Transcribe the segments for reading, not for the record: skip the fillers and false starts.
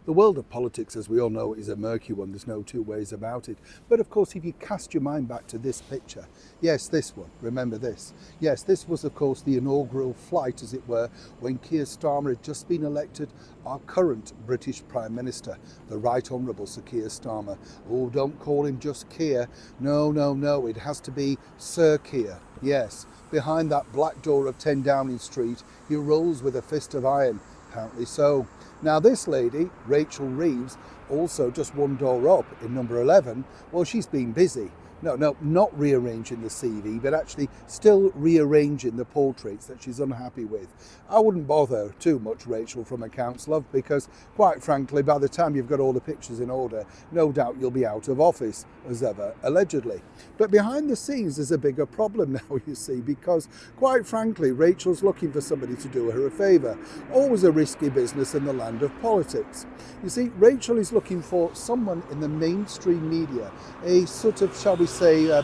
The world of politics, as we all know, is a murky one. There's no two ways about it. But of course, if you cast your mind back to this picture, yes, this one, remember this. Yes, this was, of course, the inaugural flight, as it were, when Keir Starmer had just been elected our current British Prime Minister, the Right Honourable Sir Keir Starmer. Oh, don't call him just Keir. No, no, no, it has to be Sir Keir. Yes, behind that black door of 10 Downing Street, he rules with a fist of iron. Apparently so. Now this lady, Rachel Reeves, also just one door up in number 11, well, she's been busy. No, not rearranging the CV, but actually still rearranging the portraits that she's unhappy with. I wouldn't bother too much, Rachel, from accounts, love, because quite frankly, by the time you've got all the pictures in order, no doubt you'll be out of office as ever, allegedly. But behind the scenes, there's a bigger problem now, you see, because quite frankly, Rachel's looking for somebody to do her a favour. Always a risky business in the land of politics. You see, Rachel is looking for someone in the mainstream media, a sort of, shall we say, a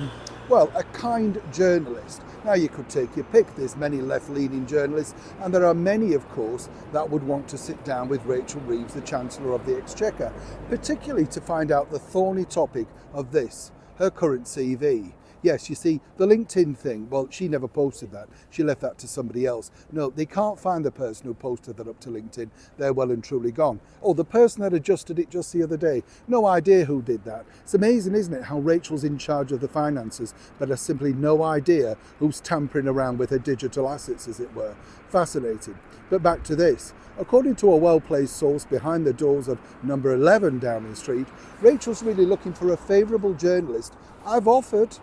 kind journalist. Now you could take your pick. There's many left-leaning journalists, and there are many, of course, that would want to sit down with Rachel Reeves, the Chancellor of the Exchequer, particularly to find out the thorny topic of this, her current CV. Yes, you see, the LinkedIn thing, well, she never posted that. She left that to somebody else. No, they can't find the person who posted that up to LinkedIn. They're well and truly gone. Oh, the person that adjusted it just the other day. No idea who did that. It's amazing, isn't it, how Rachel's in charge of the finances, but has simply no idea who's tampering around with her digital assets, as it were. Fascinating. But back to this. According to a well-placed source behind the doors of number 11 Downing Street, Rachel's really looking for a favourable journalist. I've offered.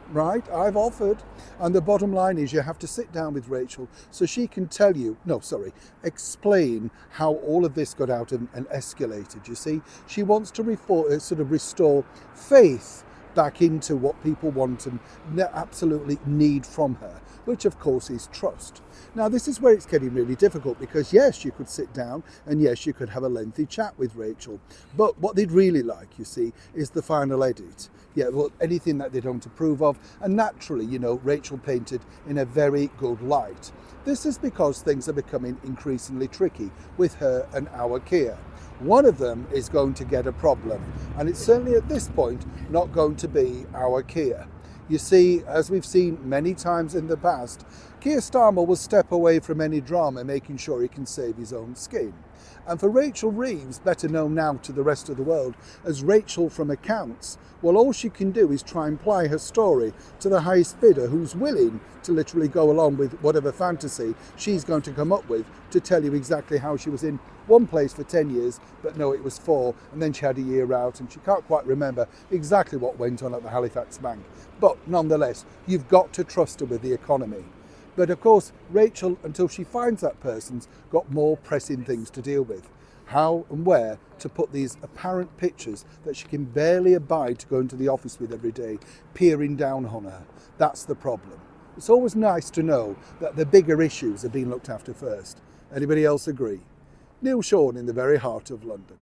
And the bottom line is you have to sit down with Rachel so she can explain how all of this got out and escalated, you see. She wants to restore faith back into what people want and absolutely need from her, which of course is trust. Now this is where it's getting really difficult, because yes, you could sit down and yes, you could have a lengthy chat with Rachel, but what they'd really like, you see, is the final edit. Yeah, well, anything that they don't approve of, and naturally, you know, Rachel painted in a very good light. This is because things are becoming increasingly tricky with her and our Keir. One of them is going to get a problem, and it's certainly at this point not going to be our Keir. You see, as we've seen many times in the past, Keir Starmer will step away from any drama, making sure he can save his own skin. And for Rachel Reeves, better known now to the rest of the world as Rachel from Accounts, well, all she can do is try and ply her story to the highest bidder, who's willing to literally go along with whatever fantasy she's going to come up with to tell you exactly how she was in one place for 10 years, but no, it was 4, and then she had a year out, and she can't quite remember exactly what went on at the Halifax Bank. But nonetheless, you've got to trust her with the economy. But of course, Rachel, until she finds that person's got more pressing things to deal with. How and where to put these apparent pictures that she can barely abide to go into the office with every day, peering down on her. That's the problem. It's always nice to know that the bigger issues are being looked after first. Anybody else agree? Neil Sean in the very heart of London.